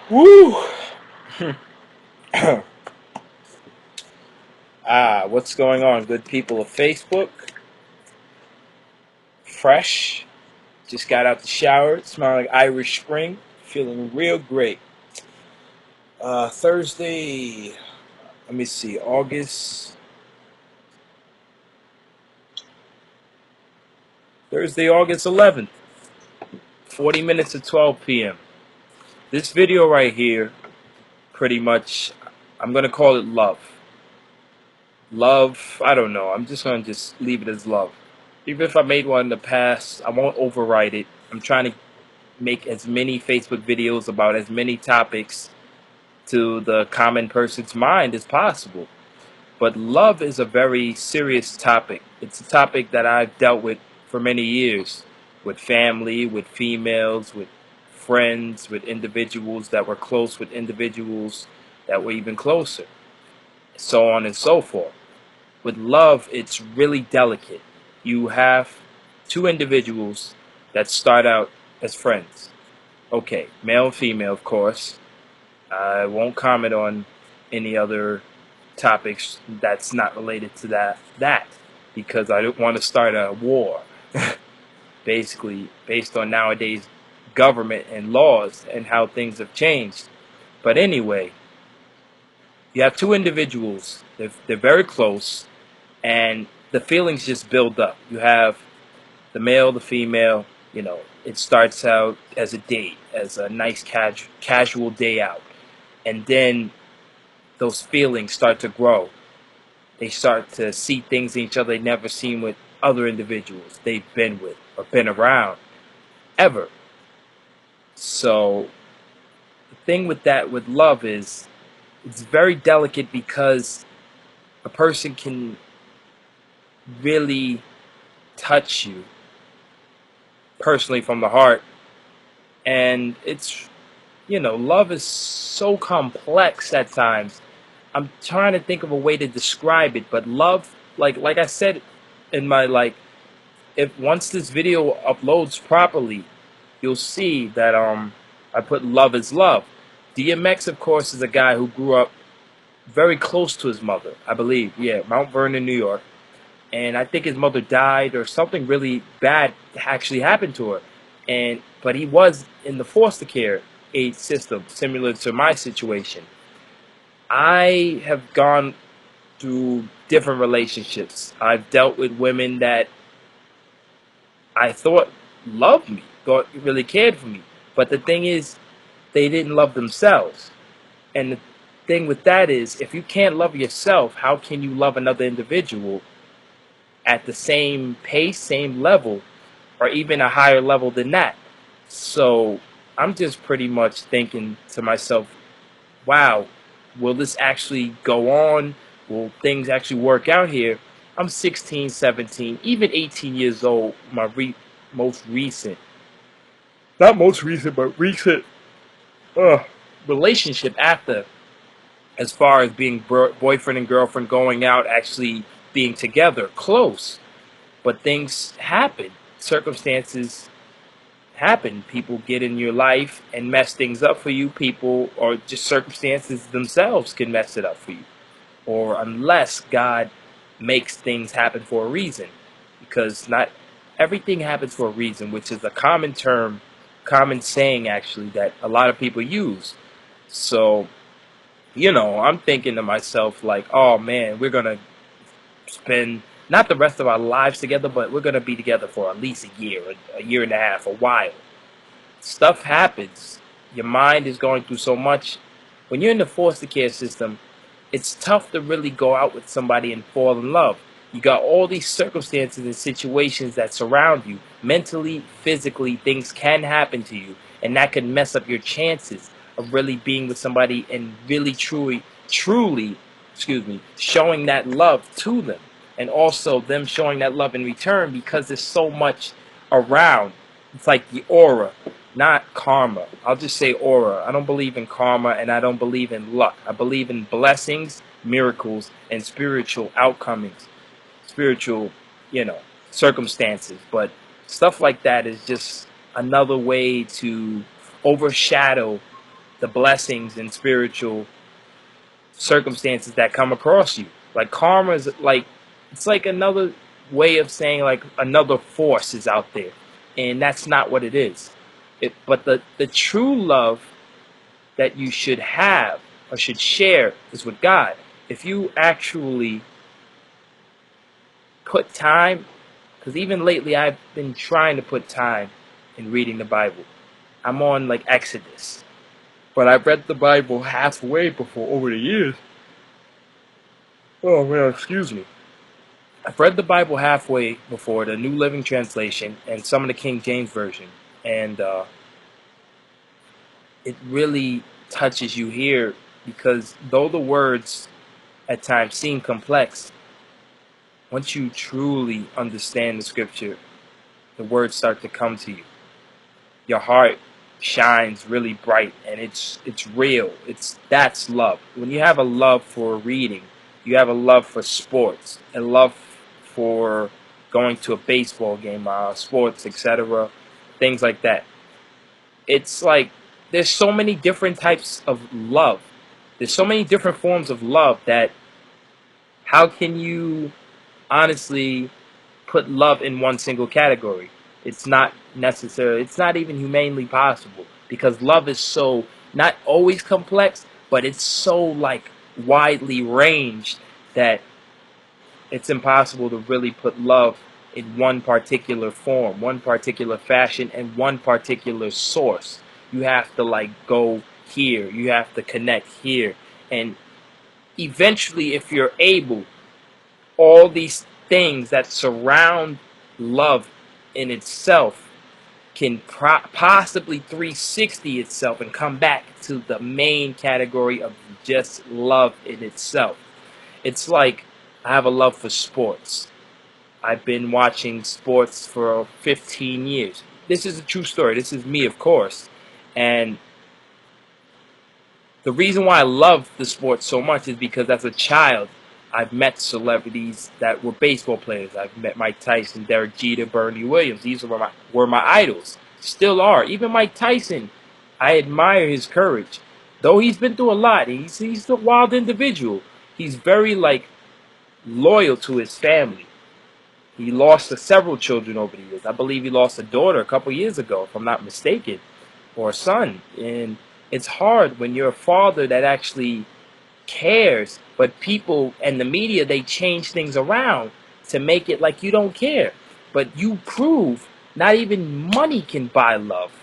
Woo! What's going on, good people of Facebook? Fresh. Just got out the shower, smelling like Irish Spring. Feeling real great. Thursday, let me see, Thursday, August 11th, 40 minutes to 12 p.m. This video right here, pretty much, I'm going to call it love. Love, I don't know. I'm just going to just leave it as love. Even if I made one in the past, I won't overwrite it. I'm trying to make as many Facebook videos about as many topics to the common person's mind as possible. But love is a very serious topic. It's a topic that I've dealt with for many years, with family, with females, with friends, with individuals that were close, with individuals that were even closer, so on and so forth. With love, it's really delicate. You have two individuals that start out as friends. Okay, male and female, of course. I won't comment on any other topics that's not related to that because I don't want to start a war. Basically, based on nowadays government and laws and how things have changed. But anyway, you have two individuals. They're very close, and the feelings just build up. You have the male, the female. It starts out as a date, as a nice casual day out, and then those feelings start to grow. They start to see things in each other they never seen with other individuals they've been with or been around ever. So the thing with that, with love, is it's very delicate because a person can really touch you personally from the heart. And love is so complex at times. I'm trying to think of a way to describe it, but love, like I said in my, if once this video uploads properly, you'll see that I put love is love. DMX, of course, is a guy who grew up very close to his mother, I believe. Yeah, Mount Vernon, New York. And I think his mother died or something really bad actually happened to her. But he was in the foster care aid system, similar to my situation. I have gone through different relationships. I've dealt with women that I thought loved me, thought really cared for me. But the thing is, they didn't love themselves. And the thing with that is, if you can't love yourself, how can you love another individual at the same pace, same level, or even a higher level than that? So I'm just pretty much thinking to myself, wow, will this actually go on? Will things actually work out here? I'm 16, 17, even 18 years old. My most recent, not most recent, but recent relationship after, as far as being boyfriend and girlfriend, going out, actually being together, close. But things happen. Circumstances happen. People get in your life and mess things up for you. People, or just circumstances themselves, can mess it up for you. Or unless God makes things happen for a reason. Because not everything happens for a reason, which is a common term, common saying actually, that a lot of people use. So, I'm thinking to myself, like, oh man, we're going to spend not the rest of our lives together, but we're going to be together for at least a year and a half, a while. Stuff happens. Your mind is going through so much. When you're in the foster care system, it's tough to really go out with somebody and fall in love. You got all these circumstances and situations that surround you. Mentally, physically, things can happen to you, and that can mess up your chances of really being with somebody and really truly, showing that love to them. And also them showing that love in return, because there's so much around. It's like the aura, not karma. I'll just say aura. I don't believe in karma, and I don't believe in luck. I believe in blessings, miracles, and spiritual outcomings, spiritual, circumstances. But stuff like that is just another way to overshadow the blessings and spiritual circumstances that come across you. Like karma is like, it's like another way of saying like another force is out there, and that's not what it is. But the true love that you should have or should share is with God. If you actually put time, because even lately I've been trying to put time in reading the Bible. I'm on like Exodus, but I've read the Bible halfway before over the years. Oh man, excuse me. I've read the Bible halfway before, the New Living Translation and some of the King James Version, and it really touches you here, because though the words at times seem complex, once you truly understand the scripture, the words start to come to you. Your heart shines really bright, and it's real. That's love. When you have a love for reading, you have a love for sports, a love for going to a baseball game, sports, etc., things like that. It's like there's so many different types of love. There's so many different forms of love that how can you honestly put love in one single category? It's not necessary. It's not even humanely possible, because love is so not always complex, but it's so like widely ranged that it's impossible to really put love in one particular form, one particular fashion, and one particular source. You have to like go here. You have to connect here. And eventually, if you're able, all these things that surround love in itself can possibly 360 itself and come back to the main category of just love in itself. It's like I have a love for sports. I've been watching sports for 15 years. This is a true story. This is me, of course. And the reason why I love the sport so much is because as a child, I've met celebrities that were baseball players. I've met Mike Tyson, Derek Jeter, Bernie Williams. These were my idols. Still are. Even Mike Tyson, I admire his courage. Though he's been through a lot, he's a wild individual. He's very like loyal to his family. He lost several children over the years. I believe he lost a daughter a couple years ago, if I'm not mistaken, or a son. And it's hard when you're a father that actually cares, but people and the media, they change things around to make it like you don't care. But you prove not even money can buy love.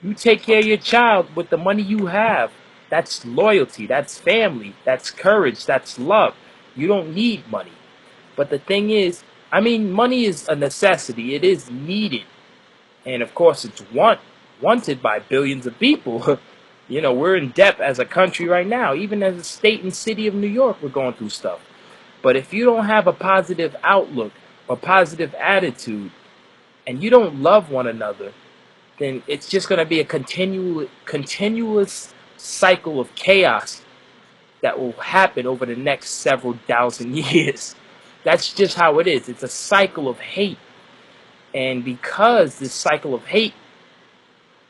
You take care of your child with the money you have. That's loyalty, that's family, that's courage, that's love. You don't need money. But the thing is, I mean, money is a necessity. It is needed. And of course, it's wanted by billions of people. You know, we're in debt as a country right now. Even as a state and city of New York, we're going through stuff. But if you don't have a positive outlook or positive attitude, and you don't love one another, then it's just going to be a continuous cycle of chaos that will happen over the next several thousand years. That's just how it is. It's a cycle of hate. And because this cycle of hate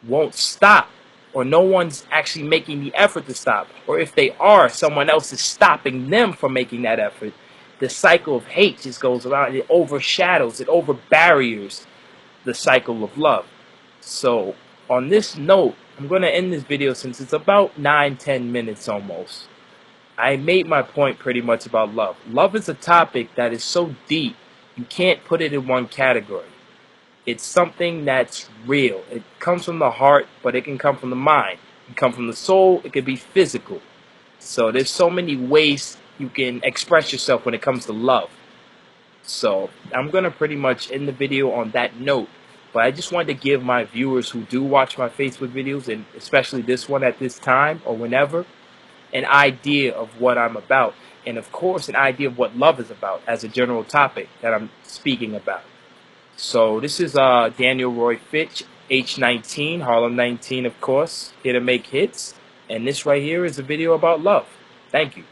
won't stop, or no one's actually making the effort to stop, or if they are, someone else is stopping them from making that effort, the cycle of hate just goes around. It overshadows, it over barriers the cycle of love. So on this note, I'm going to end this video since it's about 9-10 minutes almost. I made my point pretty much about love. Love is a topic that is so deep, you can't put it in one category. It's something that's real. It comes from the heart, but it can come from the mind. It can come from the soul. It can be physical. So there's so many ways you can express yourself when it comes to love. So I'm going to pretty much end the video on that note. But I just wanted to give my viewers who do watch my Facebook videos, and especially this one at this time or whenever, an idea of what I'm about. And of course, an idea of what love is about as a general topic that I'm speaking about. So this is Daniel Roy Fitch, H19, Harlem 19, of course, here to make hits. And this right here is a video about love. Thank you.